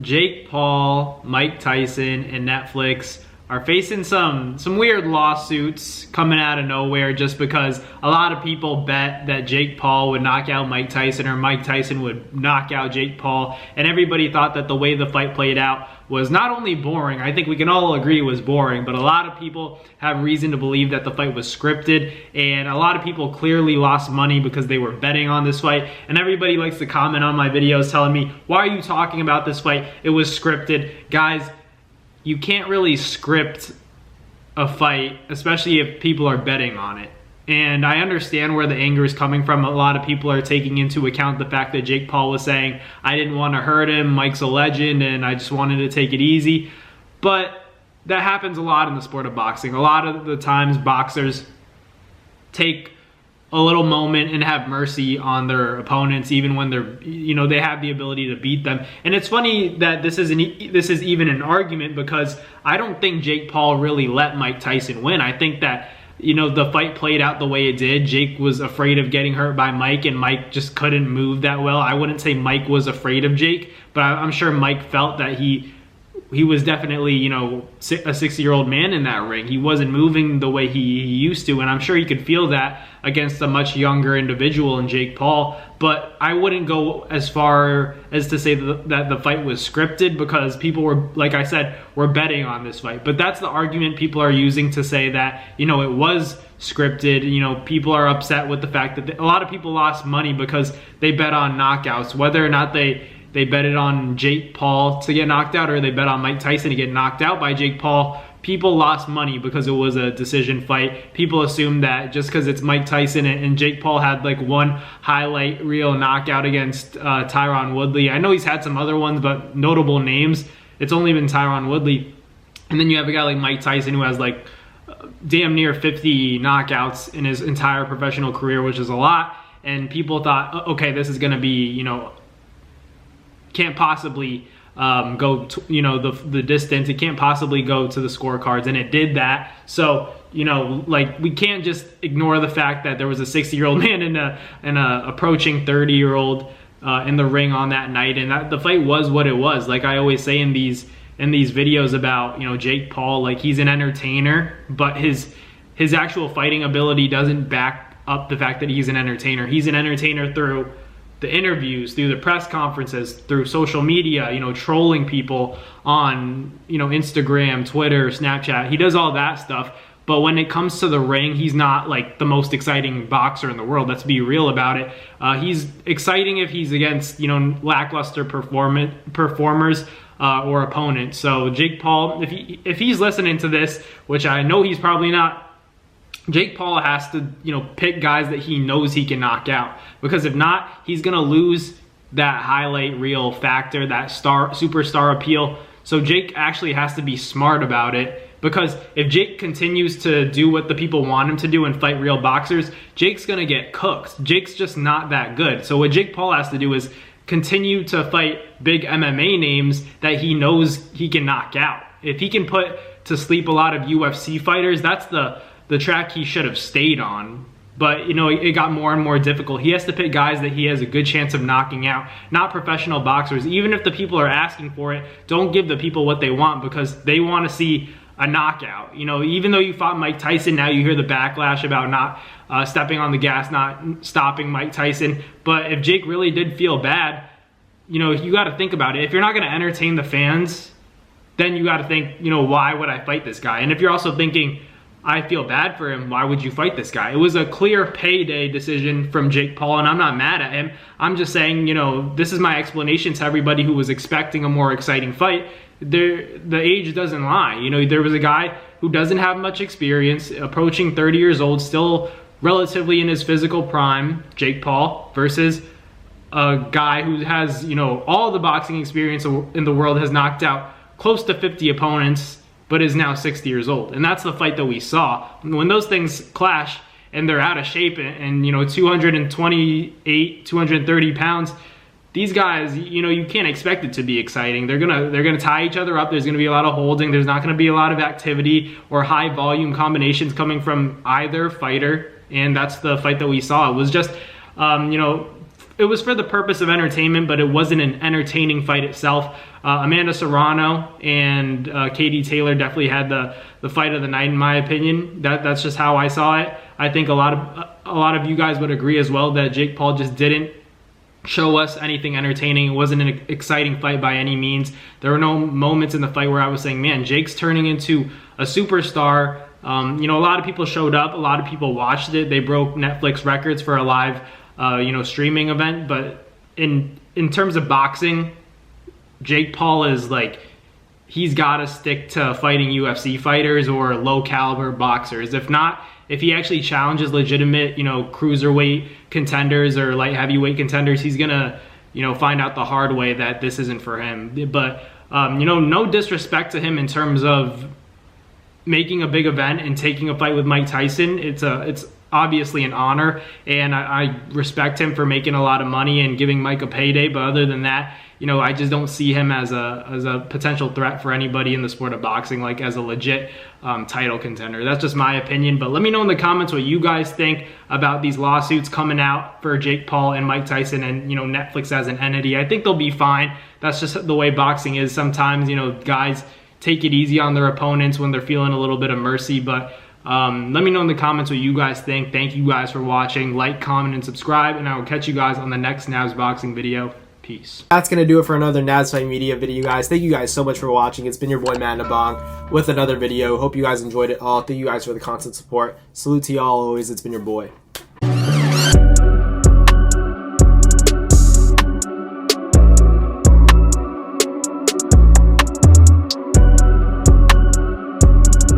Jake Paul, Mike Tyson, and Netflix are facing some weird lawsuits coming out of nowhere just because a lot of people bet that Jake Paul would knock out Mike Tyson or Mike Tyson would knock out Jake Paul, and everybody thought that the way the fight played out was not only boring, I think we can all agree it was boring, but a lot of people have reason to believe that the fight was scripted, and a lot of people clearly lost money because they were betting on this fight, and everybody likes to comment on my videos telling me, why are you talking about this fight? It was scripted. Guys, you can't really script a fight, especially if people are betting on it. And I understand where the anger is coming from. A lot of people are taking into account the fact that Jake Paul was saying, I didn't want to hurt him, Mike's a legend, and I just wanted to take it easy. But that happens a lot in the sport of boxing. A lot of the times boxers take a little moment and have mercy on their opponents, even when they're, they have the ability to beat them. And it's funny that this is even an argument, because I don't think Jake Paul really let Mike Tyson win. I think that, the fight played out the way it did. Jake was afraid of getting hurt by Mike, and Mike just couldn't move that well. I wouldn't say Mike was afraid of Jake, but I'm sure Mike felt that he was definitely, a 60-year-old man in that ring. He wasn't moving the way he used to, and I'm sure he could feel that against a much younger individual in Jake Paul. But I wouldn't go as far as to say that the fight was scripted, because people were, like I said, were betting on this fight. But that's the argument people are using to say that, it was scripted. People are upset with the fact that a lot of people lost money because they bet on knockouts, whether or not they betted on Jake Paul to get knocked out or they bet on Mike Tyson to get knocked out by Jake Paul. People lost money because it was a decision fight. People assume that just because it's Mike Tyson and Jake Paul had like one highlight reel knockout against Tyron Woodley. I know he's had some other ones, but notable names, it's only been Tyron Woodley. And then you have a guy like Mike Tyson who has like damn near 50 knockouts in his entire professional career, which is a lot. And people thought, okay, this is going to be, can't possibly go to, the distance. It can't possibly go to the scorecards, and it did that. So, we can't just ignore the fact that there was a 60-year-old man and a approaching 30-year-old in the ring on that night, and that the fight was what it was. Like I always say in these videos about, Jake Paul, like he's an entertainer, but his actual fighting ability doesn't back up the fact that he's an entertainer. He's an entertainer through the interviews, through the press conferences, through social media, trolling people on, Instagram, Twitter, Snapchat. He does all that stuff. But when it comes to the ring, he's not like the most exciting boxer in the world. Let's be real about it. He's exciting if he's against, lackluster performers or opponents. So Jake Paul, if he's listening to this, which I know he's probably not, Jake Paul has to, pick guys that he knows he can knock out, because if not, he's gonna lose that highlight reel factor, that superstar appeal. So Jake actually has to be smart about it, because if Jake continues to do what the people want him to do and fight real boxers, Jake's gonna get cooked. Jake's just not that good. So what Jake Paul has to do is continue to fight big MMA names that he knows he can knock out. If he can put to sleep a lot of UFC fighters, that's the track he should have stayed on. But, it got more and more difficult. He has to pick guys that he has a good chance of knocking out, not professional boxers. Even if the people are asking for it, don't give the people what they want, because they want to see a knockout. Even though you fought Mike Tyson, now you hear the backlash about not stepping on the gas, not stopping Mike Tyson. But if Jake really did feel bad, you got to think about it. If you're not going to entertain the fans, then you got to think, why would I fight this guy? And if you're also thinking, I feel bad for him, why would you fight this guy? It was a clear payday decision from Jake Paul, and I'm not mad at him. I'm just saying, this is my explanation to everybody who was expecting a more exciting fight. The age doesn't lie. There was a guy who doesn't have much experience, approaching 30 years old, still relatively in his physical prime, Jake Paul, versus a guy who has, all the boxing experience in the world, has knocked out close to 50 opponents, but is now 60 years old. And that's the fight that we saw. When those things clash and they're out of shape and 228, 230 pounds, these guys, you can't expect it to be exciting. They're gonna tie each other up. There's gonna be a lot of holding. There's not gonna be a lot of activity or high volume combinations coming from either fighter. And that's the fight that we saw. It was just, it was for the purpose of entertainment, but it wasn't an entertaining fight itself. Amanda Serrano and Katie Taylor definitely had the fight of the night, in my opinion. That's just how I saw it. I think a lot of you guys would agree as well that Jake Paul just didn't show us anything entertaining. It wasn't an exciting fight by any means. There were no moments in the fight where I was saying, man, Jake's turning into a superstar. You know, a lot of people showed up, a lot of people watched it. They broke Netflix records for a live streaming event. But in terms of boxing, Jake Paul is like, he's got to stick to fighting UFC fighters or low caliber boxers. If he actually challenges legitimate, cruiserweight contenders or light heavyweight contenders, he's gonna, find out the hard way that this isn't for him. But, no disrespect to him in terms of making a big event and taking a fight with Mike Tyson. It's obviously an honor, and I respect him for making a lot of money and giving Mike a payday. But other than that, I just don't see him as a potential threat for anybody in the sport of boxing, like as a legit title contender. That's just my opinion. But let me know in the comments what you guys think about these lawsuits coming out for Jake Paul and Mike Tyson and, Netflix as an entity. I think they'll be fine. That's just the way boxing is sometimes. Guys take it easy on their opponents when they're feeling a little bit of mercy. But let me know in the comments what you guys think. Thank you guys for watching. Like, comment, and subscribe, and I will catch you guys on the next Navs boxing video. Peace. That's going to do it for another Navs Fight Media video, guys. Thank you guys so much for watching. It's been your boy, Matt Nabong, with another video. Hope you guys enjoyed it all. Thank you guys for the constant support. Salute to y'all always. It's been your boy.